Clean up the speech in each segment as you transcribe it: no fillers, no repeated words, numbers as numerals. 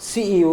CEO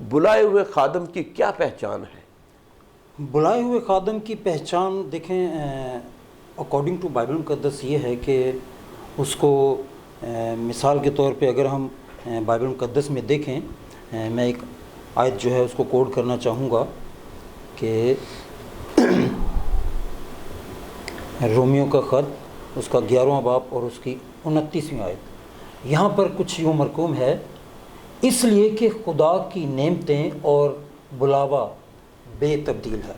بلائے ہوئے خادم کی کیا پہچان ہے؟ بلائے ہوئے خادم کی پہچان دیکھیں اکارڈنگ ٹو بائبل مقدس یہ ہے کہ اس کو مثال کے طور پہ اگر ہم بائبل مقدس میں دیکھیں، میں ایک آیت جو ہے اس کو کوٹ کرنا چاہوں گا کہ رومیو کا خط اس کا 11واں باب اور اس کی 29ویں آیت، یہاں پر کچھ یوں مرقوم ہے، اس لیے کہ خدا کی نعمتیں اور بلاوا بے تبدیل ہے،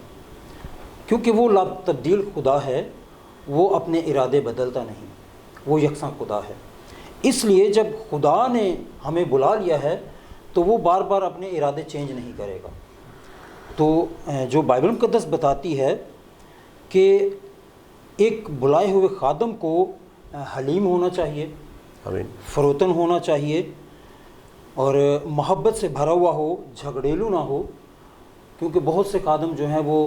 کیونکہ وہ لا تبدیل خدا ہے، وہ اپنے ارادے بدلتا نہیں، وہ یکساں خدا ہے۔ اس لیے جب خدا نے ہمیں بلا لیا ہے تو وہ بار بار اپنے ارادے چینج نہیں کرے گا۔ تو جو بائبل مقدس بتاتی ہے کہ ایک بلائے ہوئے خادم کو حلیم ہونا چاہیے، آمین، فروتن ہونا چاہیے، اور محبت سے بھرا ہوا ہو، جھگڑیلو نہ ہو، کیونکہ بہت سے خادم جو ہیں وہ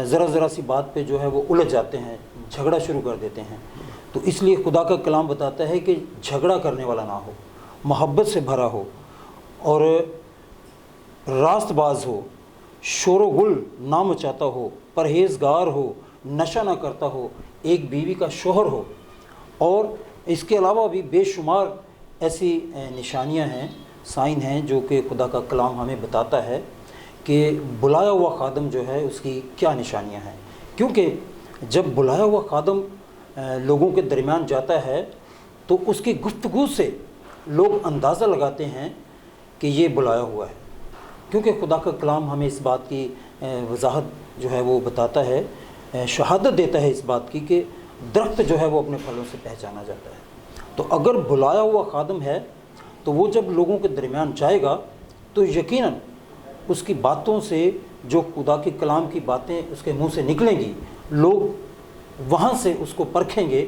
ذرا سی بات پہ جو ہے وہ الجھ جاتے ہیں، جھگڑا شروع کر دیتے ہیں۔ تو اس لیے خدا کا کلام بتاتا ہے کہ جھگڑا کرنے والا نہ ہو، محبت سے بھرا ہو، اور راست باز ہو، شور و غل نہ مچاتا ہو، پرہیزگار ہو، نشہ نہ کرتا ہو، ایک بیوی کا شوہر ہو۔ اور اس کے علاوہ بھی بے شمار ایسی نشانیاں ہیں، سائن ہیں جو کہ خدا کا کلام ہمیں بتاتا ہے کہ بلایا ہوا خادم جو ہے اس کی کیا نشانیاں ہیں۔ کیونکہ جب بلایا ہوا خادم لوگوں کے درمیان جاتا ہے تو اس کی گفتگو سے لوگ اندازہ لگاتے ہیں کہ یہ بلایا ہوا ہے، کیونکہ خدا کا کلام ہمیں اس بات کی وضاحت جو ہے وہ بتاتا ہے، شہادت دیتا ہے اس بات کی کہ درخت جو ہے وہ اپنے پھلوں سے پہچانا جاتا ہے۔ تو اگر بلایا ہوا خادم ہے تو وہ جب لوگوں کے درمیان جائے گا تو یقیناً اس کی باتوں سے، جو خدا کے کلام کی باتیں اس کے منہ سے نکلیں گی، لوگ وہاں سے اس کو پرکھیں گے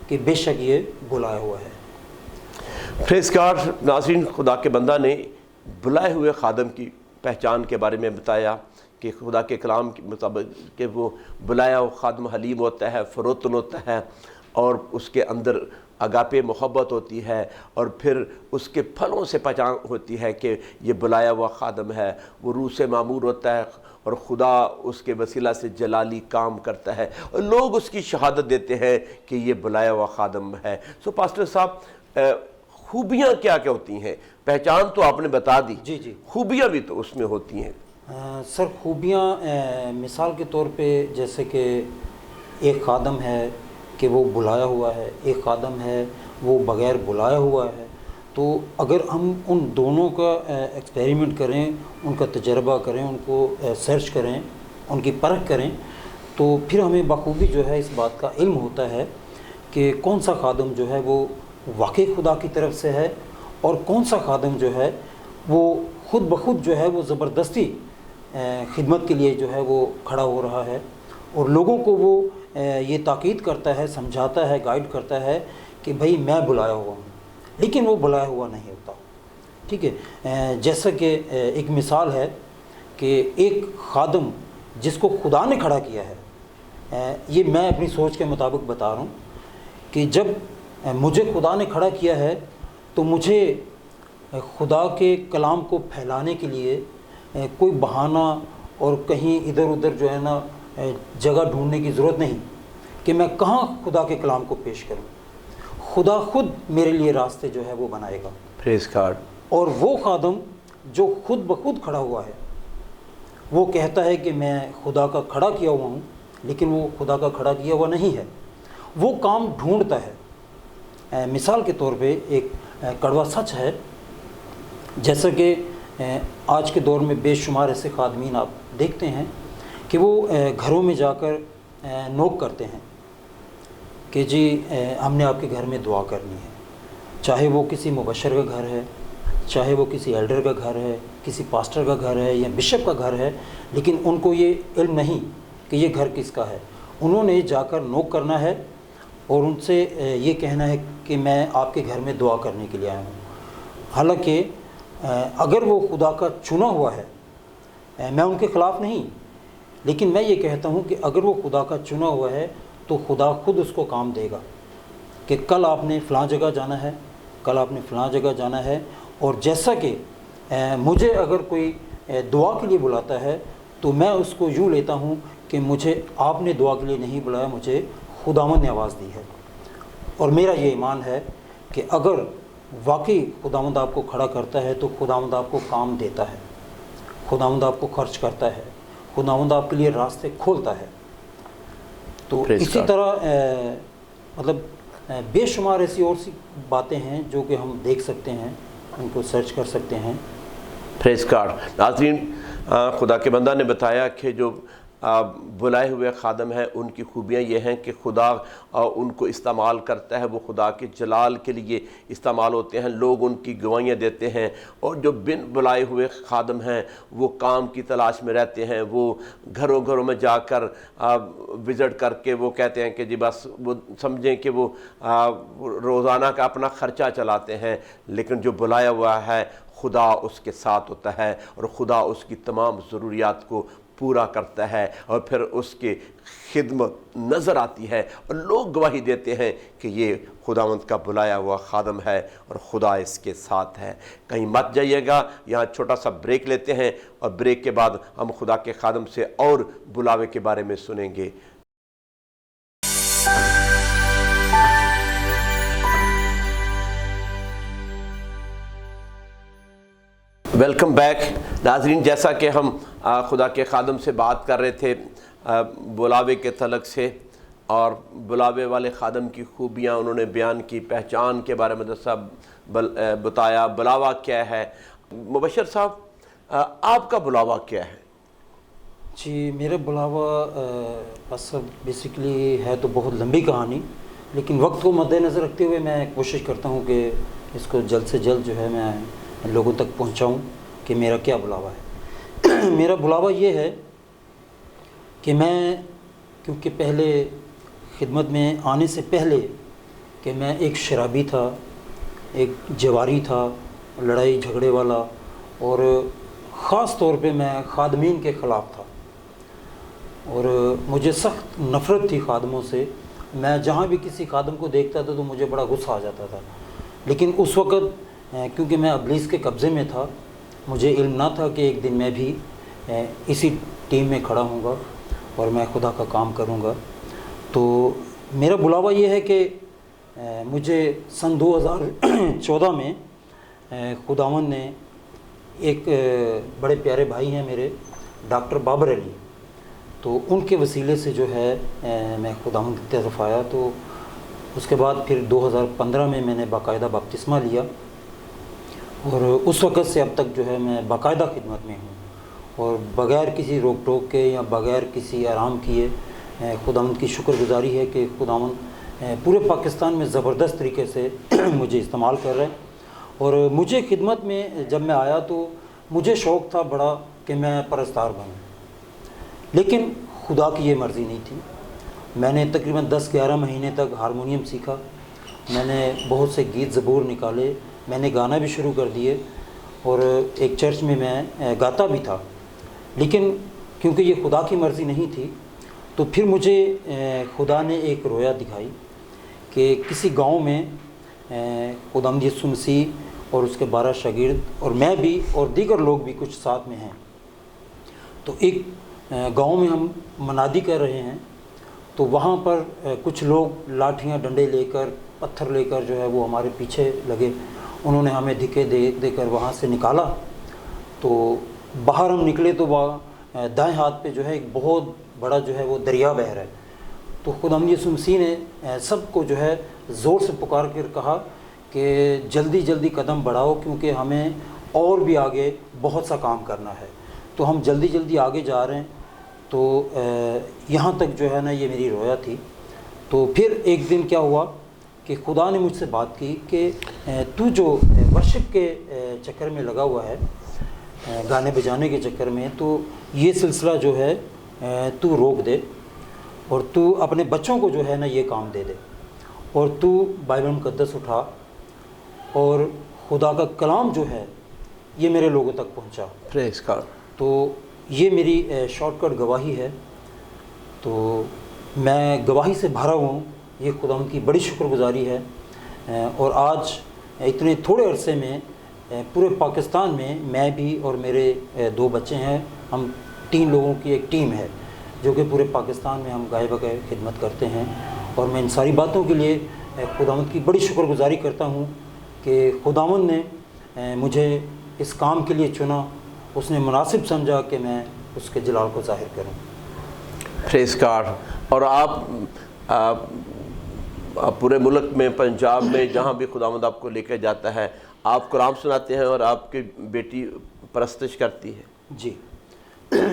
کہ بے شک یہ بلایا ہوا ہے۔ پریز گاڈ۔ ناظرین، خدا کے بندہ نے بلائے ہوئے خادم کی پہچان کے بارے میں بتایا کہ خدا کے کلام کے مطابق کہ وہ بلایا ہوا خادم حلیم ہوتا ہے، فروتن ہوتا ہے، اور اس کے اندر اگاپے محبت ہوتی ہے، اور پھر اس کے پھلوں سے پہچان ہوتی ہے کہ یہ بلایا ہوا خادم ہے۔ وہ روح سے معمور ہوتا ہے اور خدا اس کے وسیلہ سے جلالی کام کرتا ہے، اور لوگ اس کی شہادت دیتے ہیں کہ یہ بلایا ہوا خادم ہے۔ سو پاسٹر صاحب، خوبیاں کیا کیا ہوتی ہیں؟ پہچان تو آپ نے بتا دی، جی خوبیاں بھی تو اس میں ہوتی ہیں۔ سر، خوبیاں مثال کے طور پہ جیسے کہ ایک خادم ہے کہ وہ بلایا ہوا ہے، ایک خادم ہے وہ بغیر بلایا ہوا ہے۔ تو اگر ہم ان دونوں کا ایکسپیریمنٹ کریں، ان کا تجربہ کریں، ان کو سرچ کریں، ان کی پرکھ کریں، تو پھر ہمیں بخوبی جو ہے اس بات کا علم ہوتا ہے کہ کون سا خادم جو ہے وہ واقعی خدا کی طرف سے ہے، اور کون سا خادم جو ہے وہ خود بخود جو ہے وہ زبردستی خدمت کے لیے جو ہے وہ کھڑا ہو رہا ہے، اور لوگوں کو وہ یہ تاکید کرتا ہے، سمجھاتا ہے، گائیڈ کرتا ہے کہ بھئی میں بلایا ہوا ہوں، لیکن وہ بلایا ہوا نہیں ہوتا۔ ٹھیک ہے، جیسا کہ ایک مثال ہے کہ ایک خادم جس کو خدا نے کھڑا کیا ہے، یہ میں اپنی سوچ کے مطابق بتا رہا ہوں کہ جب مجھے خدا نے کھڑا کیا ہے تو مجھے خدا کے کلام کو پھیلانے کے لیے کوئی بہانہ اور کہیں ادھر ادھر جو ہے نا جگہ ڈھونڈنے کی ضرورت نہیں کہ میں کہاں خدا کے کلام کو پیش کروں۔ خدا خود میرے لیے راستے جو ہے وہ بنائے گا۔ پریز گاڈ۔ اور وہ خادم جو خود بخود کھڑا ہوا ہے، وہ کہتا ہے کہ میں خدا کا کھڑا کیا ہوا ہوں، لیکن وہ خدا کا کھڑا کیا ہوا نہیں ہے، وہ کام ڈھونڈتا ہے۔ مثال کے طور پہ ایک کڑوا سچ ہے، جیسا کہ آج کے دور میں بے شمار ایسے خادمین آپ دیکھتے ہیں کہ وہ گھروں میں جا کر نوک کرتے ہیں کہ جی ہم نے آپ کے گھر میں دعا کرنی ہے، چاہے وہ کسی مبشر کا گھر ہے، چاہے وہ کسی ایلڈر کا گھر ہے، کسی پاسٹر کا گھر ہے یا بشپ کا گھر ہے، لیکن ان کو یہ علم نہیں کہ یہ گھر کس کا ہے۔ انہوں نے جا کر نوک کرنا ہے اور ان سے یہ کہنا ہے کہ میں آپ کے گھر میں دعا کرنے کے لیے آیا ہوں۔ حالانکہ اگر وہ خدا کا چنا ہوا ہے، میں ان کے خلاف نہیں، لیکن میں یہ کہتا ہوں کہ اگر وہ خدا کا چنا ہوا ہے تو خدا خود اس کو کام دے گا کہ کل آپ نے فلاں جگہ جانا ہے، کل آپ نے فلاں جگہ جانا ہے، اور جیسا کہ مجھے اگر کوئی دعا کے لیے بلاتا ہے تو میں اس کو یوں لیتا ہوں کہ مجھے آپ نے دعا کے لیے نہیں بلایا، مجھے خداوند نے آواز دی ہے۔ اور میرا یہ ایمان ہے کہ اگر واقعی خداوند آپ کو کھڑا کرتا ہے تو خداوند آپ کو کام دیتا ہے، خداوند آپ کو خرچ کرتا ہے، خداوند آپ کے لیے راستے کھولتا ہے۔ تو اسی طرح مطلب بے شمار ایسی اور سی باتیں ہیں جو کہ ہم دیکھ سکتے ہیں، ان کو سرچ کر سکتے ہیں۔ پریز گاڈ۔ ناظرین، خدا کے بندہ نے بتایا کہ جو بلائے ہوئے خادم ہیں ان کی خوبیاں یہ ہیں کہ خدا ان کو استعمال کرتا ہے، وہ خدا کے جلال کے لیے استعمال ہوتے ہیں، لوگ ان کی گواہیاں دیتے ہیں۔ اور جو بن بلائے ہوئے خادم ہیں وہ کام کی تلاش میں رہتے ہیں، وہ گھروں گھروں میں جا کر وزٹ کر کے وہ کہتے ہیں کہ جی بس وہ سمجھیں کہ وہ روزانہ کا اپنا خرچہ چلاتے ہیں، لیکن جو بلایا ہوا ہے خدا اس کے ساتھ ہوتا ہے اور خدا اس کی تمام ضروریات کو پورا کرتا ہے، اور پھر اس کی خدمت نظر آتی ہے اور لوگ گواہی دیتے ہیں کہ یہ خداوند کا بلایا ہوا خادم ہے اور خدا اس کے ساتھ ہے۔ کہیں مت جائیے گا، یہاں چھوٹا سا بریک لیتے ہیں اور بریک کے بعد ہم خدا کے خادم سے اور بلاوے کے بارے میں سنیں گے۔ Welcome back. ناظرین، جیسا کہ ہم خدا کے خادم سے بات کر رہے تھے بلاوے کے تعلق سے، اور بلاوے والے خادم کی خوبیاں انہوں نے بیان کی، پہچان کے بارے میں سب بتایا، بلاوا کیا ہے۔ مبشر صاحب، آپ کا بلاوا کیا ہے؟ جی، میرا بلاوا بس بیسیکلی ہے تو بہت لمبی کہانی، لیکن وقت کو مد نظر رکھتے ہوئے میں کوشش کرتا ہوں کہ اس کو جلد سے جلد جو ہے میں لوگوں تک پہنچاؤں کہ میرا کیا بلاوا ہے۔ میرا بلاوا یہ ہے کہ میں، کیونکہ پہلے خدمت میں آنے سے پہلے کہ میں ایک شرابی تھا، ایک جواری تھا، لڑائی جھگڑے والا، اور خاص طور پہ میں خادمین کے خلاف تھا، اور مجھے سخت نفرت تھی خادموں سے۔ میں جہاں بھی کسی خادم کو دیکھتا تھا تو مجھے بڑا غصہ آ جاتا تھا، لیکن اس وقت کیونکہ میں ابلیس کے قبضے میں تھا، مجھے علم نہ تھا کہ ایک دن میں بھی اسی ٹیم میں کھڑا ہوں گا اور میں خدا کا کام کروں گا۔ تو میرا بلاوا یہ ہے کہ مجھے سن 2014 میں خداوند نے، ایک بڑے پیارے بھائی ہیں میرے ڈاکٹر بابر علی، تو ان کے وسیلے سے جو ہے میں خداوند کی طرف آیا۔ تو اس کے بعد پھر 2015 میں نے باقاعدہ بپتسمہ لیا، اور اس وقت سے اب تک جو ہے میں باقاعدہ خدمت میں ہوں، اور بغیر کسی روک ٹوک کے یا بغیر کسی آرام کیے خداوند کی شکر گزاری ہے کہ خداوند پورے پاکستان میں زبردست طریقے سے مجھے استعمال کر رہے ہیں۔ اور مجھے خدمت میں جب میں آیا تو مجھے شوق تھا بڑا کہ میں پرستار بنوں، لیکن خدا کی یہ مرضی نہیں تھی۔ میں نے تقریباً 10-11 مہینے تک ہارمونیم سیکھا، میں نے بہت سے گیت زبور نکالے، میں نے گانا بھی شروع کر دیے، اور ایک چرچ میں گاتا بھی تھا، لیکن کیونکہ یہ خدا کی مرضی نہیں تھی تو پھر مجھے خدا نے ایک رویا دکھائی کہ کسی گاؤں میں خداوند یسوع مسیح اور اس کے 12 شاگرد اور میں بھی اور دیگر لوگ بھی کچھ ساتھ میں ہیں، تو ایک گاؤں میں ہم منادی کر رہے ہیں، تو وہاں پر کچھ لوگ لاٹھیاں ڈنڈے لے کر پتھر لے کر جو ہے وہ ہمارے پیچھے لگے، انہوں نے ہمیں دھکے دے کر وہاں سے نکالا۔ تو باہر ہم نکلے تو دائیں ہاتھ پہ جو ہے ایک بہت بڑا جو ہے وہ دریا بہہ رہا ہے، تو خداوند یسوع مسیح نے سب کو جو ہے زور سے پکار کر کہا کہ جلدی جلدی قدم بڑھاؤ، کیونکہ ہمیں اور بھی آگے بہت سا کام کرنا ہے۔ تو ہم جلدی جلدی آگے جا رہے ہیں، تو یہاں تک جو ہے نا یہ میری رویا تھی۔ تو پھر ایک دن کیا ہوا کہ خدا نے مجھ سے بات کی کہ تو جو ورشپ کے چکر میں لگا ہوا ہے، گانے بجانے کے چکر میں، تو یہ سلسلہ جو ہے تو روک دے، اور تو اپنے بچوں کو جو ہے نا یہ کام دے دے، اور تو بائبل مقدس اٹھا اور خدا کا کلام جو ہے یہ میرے لوگوں تک پہنچا۔ پریز گاڈ۔ تو یہ میری شارٹ کٹ گواہی ہے، تو میں گواہی سے بھرا ہوں، یہ خدا ان کی بڑی شکر گزاری ہے، اور آج اتنے تھوڑے عرصے میں پورے پاکستان میں بھی اور میرے 2 بچے ہیں، ہم 3 لوگوں کی ایک ٹیم ہے جو کہ پورے پاکستان میں ہم گائے بغیر خدمت کرتے ہیں، اور میں ان ساری باتوں کے لیے خداوند کی بڑی شکر گزاری کرتا ہوں کہ خداوند نے مجھے اس کام کے لیے چنا، اس نے مناسب سمجھا کہ میں اس کے جلال کو ظاہر کروں۔ پریز گاڈ۔ اور آپ پورے ملک میں، پنجاب میں، جہاں بھی خداوند آپ کو لے کے جاتا ہے، آپ کلام سناتے ہیں اور آپ کی بیٹی پرستش کرتی ہے؟ جی،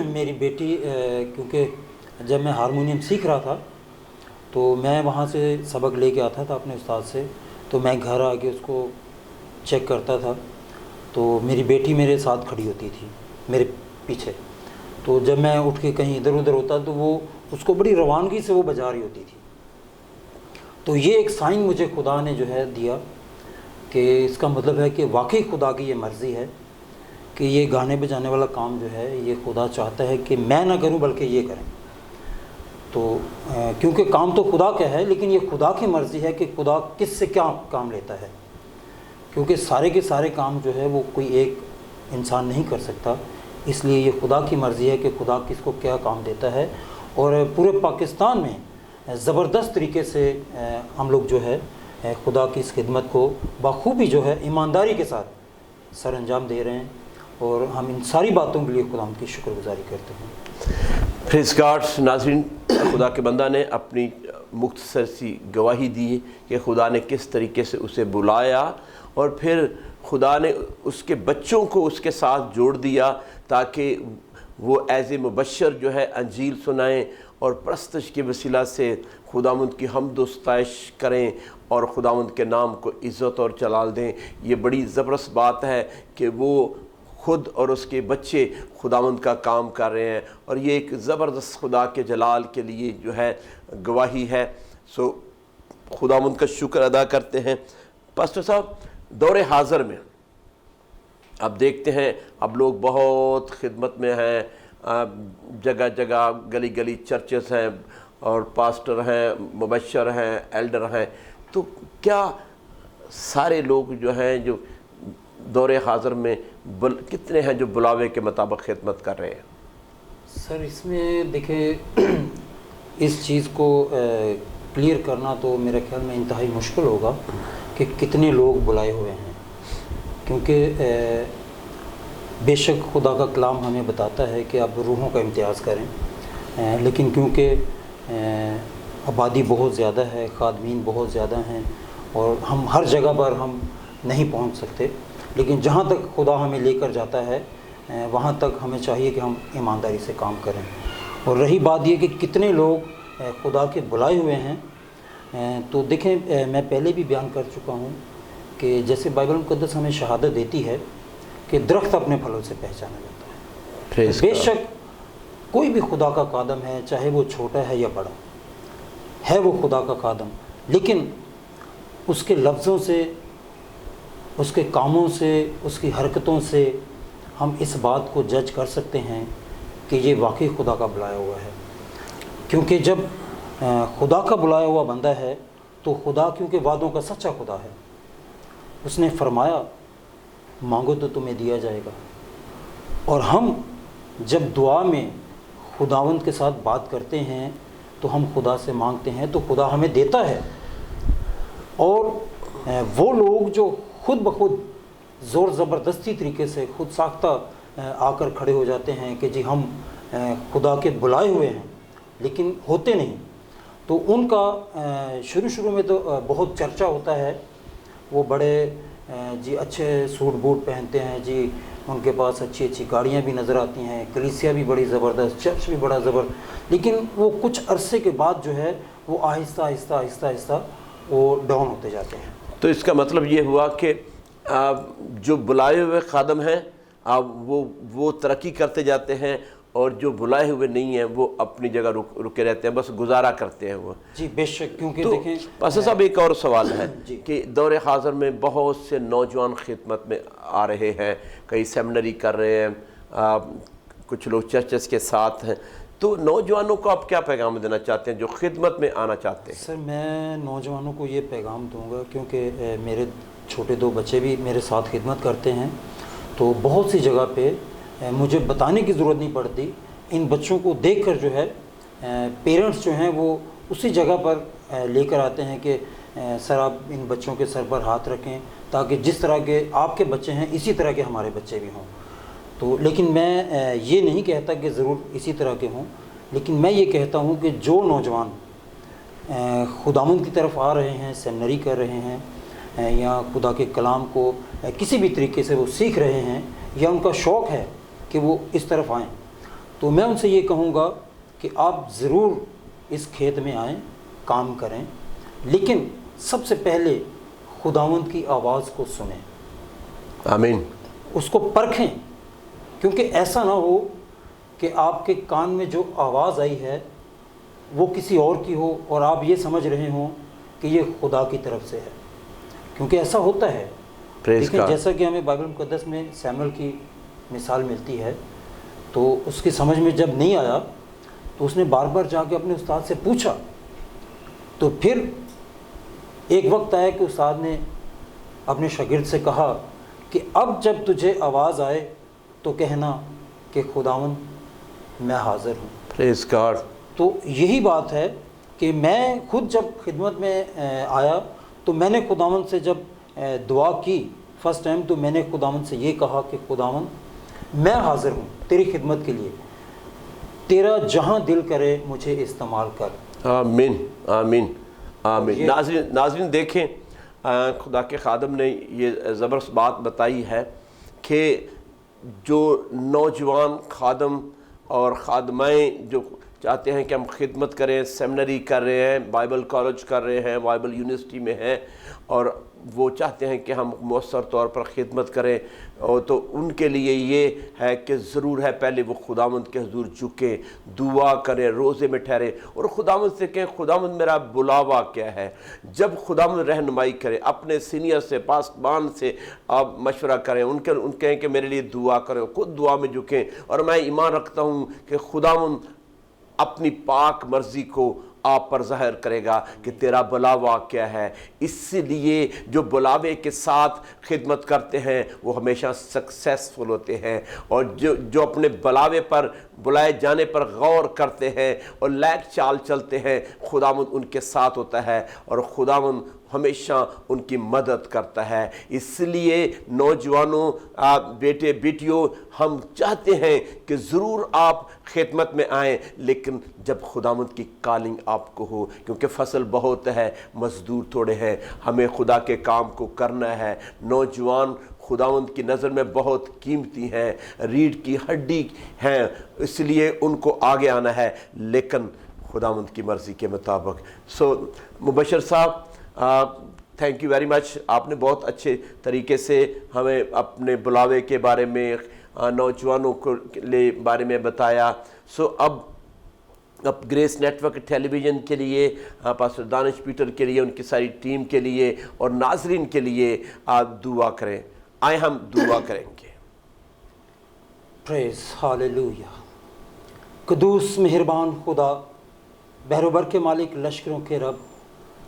میری بیٹی کیونکہ جب میں ہارمونیم سیکھ رہا تھا تو میں وہاں سے سبق لے کے آتا تھا اپنے استاد سے، تو میں گھر آ کے اس کو چیک کرتا تھا، تو میری بیٹی میرے ساتھ کھڑی ہوتی تھی میرے پیچھے، تو جب میں اٹھ کے کہیں ادھر ادھر ہوتا تو وہ اس کو بڑی روانگی سے وہ بجا رہی ہوتی تھی۔ تو یہ ایک سائن مجھے خدا نے جو ہے دیا کہ اس کا مطلب ہے کہ واقعی خدا کی یہ مرضی ہے کہ یہ گانے بجانے والا کام جو ہے یہ خدا چاہتا ہے کہ میں نہ کروں بلکہ یہ کریں۔ تو کیونکہ کام تو خدا کا ہے، لیکن یہ خدا کی مرضی ہے کہ خدا کس سے کیا کام لیتا ہے، کیونکہ سارے کے سارے کام جو ہے وہ کوئی ایک انسان نہیں کر سکتا، اس لیے یہ خدا کی مرضی ہے کہ خدا کس کو کیا کام دیتا ہے۔ اور پورے پاکستان میں زبردست طریقے سے ہم لوگ جو ہے خدا کی اس خدمت کو بخوبی جو ہے ایمانداری کے ساتھ سر انجام دے رہے ہیں، اور ہم ان ساری باتوں کے لیے خدا کی شکر گزاری کرتے ہیں۔ پریز گاڈ۔ ناظرین، خدا کے بندہ نے اپنی مختصر سی گواہی دی کہ خدا نے کس طریقے سے اسے بلایا، اور پھر خدا نے اس کے بچوں کو اس کے ساتھ جوڑ دیا تاکہ وہ ایز اے مبشر جو ہے انجیل سنائیں اور پرستش کے وسیلہ سے خداوند کی حمد و ستائش کریں اور خداوند کے نام کو عزت اور جلال دیں۔ یہ بڑی زبردست بات ہے کہ وہ خود اور اس کے بچے خداوند کا کام کر رہے ہیں، اور یہ ایک زبردست خدا کے جلال کے لیے جو ہے گواہی ہے۔ سو خداوند کا شکر ادا کرتے ہیں۔ پاسٹر صاحب، دور حاضر میں اب دیکھتے ہیں اب لوگ بہت خدمت میں ہیں، جگہ جگہ گلی گلی چرچز ہیں، اور پاسٹر ہیں، مبشر ہیں، ایلڈر ہیں، تو کیا سارے لوگ جو ہیں جو دور حاضر میں کتنے ہیں جو بلاوے کے مطابق خدمت کر رہے ہیں؟ سر اس میں دیکھیں، اس چیز کو کلیئر کرنا تو میرے خیال میں انتہائی مشکل ہوگا کہ کتنے لوگ بلائے ہوئے ہیں، کیونکہ بے شک خدا کا کلام ہمیں بتاتا ہے کہ آپ روحوں کا امتیاز کریں، لیکن کیونکہ آبادی بہت زیادہ ہے، خادمین بہت زیادہ ہیں، اور ہم ہر جگہ پر ہم نہیں پہنچ سکتے، لیکن جہاں تک خدا ہمیں لے کر جاتا ہے وہاں تک ہمیں چاہیے کہ ہم ایمانداری سے کام کریں۔ اور رہی بات یہ کہ کتنے لوگ خدا کے بلائے ہوئے ہیں، تو دیکھیں میں پہلے بھی بیان کر چکا ہوں کہ جیسے بائبل مقدس ہمیں شہادت دیتی ہے کہ درخت اپنے پھلوں سے پہچانا جاتا ہے۔ بے شک کوئی بھی خدا کا خادم ہے، چاہے وہ چھوٹا ہے یا بڑا ہے، وہ خدا کا خادم، لیکن اس کے لفظوں سے، اس کے کاموں سے، اس کی حرکتوں سے ہم اس بات کو جج کر سکتے ہیں کہ یہ واقعی خدا کا بلایا ہوا ہے۔ کیونکہ جب خدا کا بلایا ہوا بندہ ہے تو خدا کیونکہ وعدوں کا سچا خدا ہے، اس نے فرمایا مانگو تو تمہیں دیا جائے گا، اور ہم جب دعا میں خداوند کے ساتھ بات کرتے ہیں تو ہم خدا سے مانگتے ہیں تو خدا ہمیں دیتا ہے۔ اور وہ لوگ جو خود بخود زور زبردستی طریقے سے خود ساختہ آ کر کھڑے ہو جاتے ہیں کہ جی ہم خدا کے بلائے ہوئے ہیں لیکن ہوتے نہیں، تو ان کا شروع میں تو بہت چرچا ہوتا ہے، وہ بڑے جی اچھے سوٹ بوٹ پہنتے ہیں، جی ان کے پاس اچھی اچھی گاڑیاں بھی نظر آتی ہیں، کلیسیا بھی بڑی زبردست، چرچ بھی بڑا زبردست، لیکن وہ کچھ عرصے کے بعد جو ہے وہ آہستہ آہستہ آہستہ آہستہ وہ ڈاؤن ہوتے جاتے ہیں۔ تو اس کا مطلب یہ ہوا کہ جو بلائے ہوئے خادم ہیں وہ ترقی کرتے جاتے ہیں، اور جو بلائے ہوئے نہیں ہیں وہ اپنی جگہ رکے رہتے ہیں، بس گزارا کرتے ہیں وہ۔ جی بے شک، کیونکہ تو دیکھیں پاسٹر صاحب ایک اور سوال ہے جی کہ دور حاضر میں بہت سے نوجوان خدمت میں آ رہے ہیں، کئی سیمنری کر رہے ہیں، کچھ لوگ چرچز کے ساتھ ہیں، تو نوجوانوں کو آپ کیا پیغام دینا چاہتے ہیں جو خدمت میں آنا چاہتے ہیں؟ سر میں نوجوانوں کو یہ پیغام دوں گا، کیونکہ میرے چھوٹے 2 بچے بھی میرے ساتھ خدمت کرتے ہیں، تو بہت سی جگہ پہ مجھے بتانے کی ضرورت نہیں پڑتی، ان بچوں کو دیکھ کر جو ہے پیرنٹس جو ہیں وہ اسی جگہ پر لے کر آتے ہیں کہ سر آپ ان بچوں کے سر پر ہاتھ رکھیں تاکہ جس طرح کے آپ کے بچے ہیں اسی طرح کے ہمارے بچے بھی ہوں۔ تو لیکن میں یہ نہیں کہتا کہ ضرور اسی طرح کے ہوں، لیکن میں یہ کہتا ہوں کہ جو نوجوان خداوند کی طرف آ رہے ہیں، سیمنری کر رہے ہیں یا خدا کے کلام کو کسی بھی طریقے سے وہ سیکھ رہے ہیں یا ان کا شوق ہے کہ وہ اس طرف آئیں، تو میں ان سے یہ کہوں گا کہ آپ ضرور اس کھیت میں آئیں، کام کریں، لیکن سب سے پہلے خداوند کی آواز کو سنیں، آمین، اس کو پرکھیں، کیونکہ ایسا نہ ہو کہ آپ کے کان میں جو آواز آئی ہے وہ کسی اور کی ہو اور آپ یہ سمجھ رہے ہوں کہ یہ خدا کی طرف سے ہے، کیونکہ ایسا ہوتا ہے۔ لیکن جیسا کہ ہمیں بائبل مقدس میں سیموئیل کی مثال ملتی ہے، تو اس کی سمجھ میں جب نہیں آیا تو اس نے بار بار جا کے اپنے استاد سے پوچھا، تو پھر ایک وقت آیا کہ استاد نے اپنے شاگرد سے کہا کہ اب جب تجھے آواز آئے تو کہنا کہ خداوند میں حاضر ہوں۔ پریز گاڈ۔ تو یہی بات ہے کہ میں خود جب خدمت میں آیا تو میں نے خداوند سے جب دعا کی فرسٹ ٹائم، تو میں نے خداوند سے یہ کہا کہ خداوند میں حاضر ہوں تیری خدمت کے لیے، تیرا جہاں دل کرے مجھے استعمال کر۔ آمین آمین آمین۔ ناظرین دیکھیں، خدا کے خادم نے یہ زبردست بات بتائی ہے کہ جو نوجوان خادم اور خادمائیں جو چاہتے ہیں کہ ہم خدمت کریں، سیمنری کر رہے ہیں، بائبل کالج کر رہے ہیں، بائبل یونیورسٹی میں ہیں، اور وہ چاہتے ہیں کہ ہم مؤثر طور پر خدمت کریں، اور تو ان کے لیے یہ ہے کہ ضرور ہے پہلے وہ خداوند کے حضور جھکیں، دعا کریں، روزے میں ٹھہریں اور خداوند سے کہیں خداوند میرا بلاوا کیا ہے۔ جب خداوند رہنمائی کرے، اپنے سینئر سے، پاسبان سے آپ مشورہ کریں، ان کہیں کہ میرے لیے دعا کریں، خود دعا میں جھکیں، اور میں ایمان رکھتا ہوں کہ خداوند اپنی پاک مرضی کو آپ پر ظاہر کرے گا کہ تیرا بلاوا کیا ہے۔ اس لیے جو بلاوے کے ساتھ خدمت کرتے ہیں وہ ہمیشہ سکسیسفل ہوتے ہیں، اور جو اپنے بلاوے پر، بلائے جانے پر غور کرتے ہیں اور لائق چال چلتے ہیں، خداوند ان کے ساتھ ہوتا ہے اور خداوند ہمیشہ ان کی مدد کرتا ہے۔ اس لیے نوجوانوں، بیٹے بیٹیوں، ہم چاہتے ہیں کہ ضرور آپ خدمت میں آئیں، لیکن جب خداوند کی کالنگ آپ کو ہو، کیونکہ فصل بہت ہے، مزدور تھوڑے ہیں، ہمیں خدا کے کام کو کرنا ہے۔ نوجوان خداوند کی نظر میں بہت قیمتی ہیں، ریڑھ کی ہڈی ہیں، اس لیے ان کو آگے آنا ہے، لیکن خداوند کی مرضی کے مطابق۔ مبشر صاحب، تھینک یو ویری مچ، آپ نے بہت اچھے طریقے سے ہمیں اپنے بلاوے کے بارے میں، نوجوانوں کے بارے میں بتایا۔ اب گریس نیٹ ورک ٹیلی ویژن کے لیے، پاسٹر دانش پیٹر کے لیے، ان کی ساری ٹیم کے لیے اور ناظرین کے لیے آپ دعا کریں۔ آئیں ہم دعا کریں گے۔ پریز ہاللویا۔ قدوس مہربان خدا، بحر و بر کے مالک، لشکروں کے رب،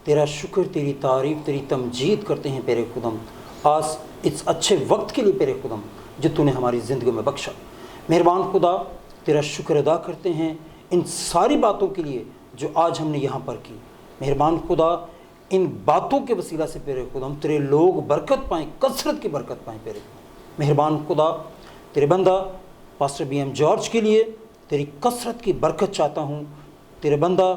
تیرا شکر، تیری تعریف، تیری تمجید کرتے ہیں پیرے خدم، آج اس اچھے وقت کے لیے پیرے خدم جو تو نے ہماری زندگی میں بخشا۔ مہربان خدا، تیرا شکر ادا کرتے ہیں ان ساری باتوں کے لیے جو آج ہم نے یہاں پر کی۔ مہربان خدا، ان باتوں کے وسیلہ سے پیرے خدم تیرے لوگ برکت پائیں، کثرت کی برکت پائیں پیرے خدم۔ مہربان خدا، تیرے بندہ پاسٹر بی ایم جارج کے لیے تیری کثرت کی برکت چاہتا ہوں، تیرے بندہ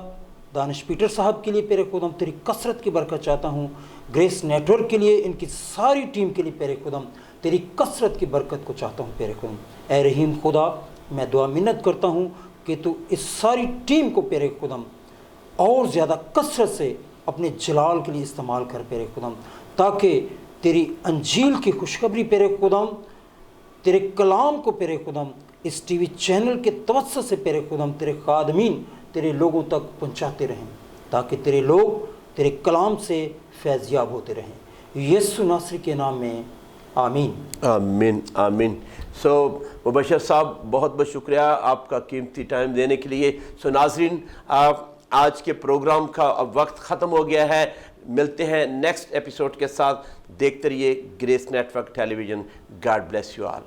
دانش پیٹر صاحب کے لیے پیرے خدم تیری کثرت کی برکت چاہتا ہوں، گریس نیٹ ورک کے لیے، ان کی ساری ٹیم کے لیے پیرے خدم تیری کثرت کی برکت کو چاہتا ہوں پیرے خدم۔ اے رحیم خدا، میں دعا منت کرتا ہوں کہ تو اس ساری ٹیم کو پیرے خدم اور زیادہ کثرت سے اپنے جلال کے لیے استعمال کر پیرے خدم، تاکہ تیری انجیل کی خوشخبری پیرے خدم، تیرے کلام کو پیرے خدم اس ٹی وی چینل کے توسط سے پیرے خدم تیرے خادمین تیرے لوگوں تک پہنچاتے رہیں، تاکہ تیرے لوگ تیرے کلام سے فیض یاب ہوتے رہیں۔ یسوع ناصری کے نام میں آمین آمین آمین۔ مبشر صاحب، بہت بہت شکریہ آپ کا قیمتی ٹائم دینے کے لیے۔ ناظرین، آج کے پروگرام کا اب وقت ختم ہو گیا ہے. ملتے ہیں نیکسٹ ایپیسوڈ کے ساتھ. دیکھتے رہیے Grace Network Television. God bless you all.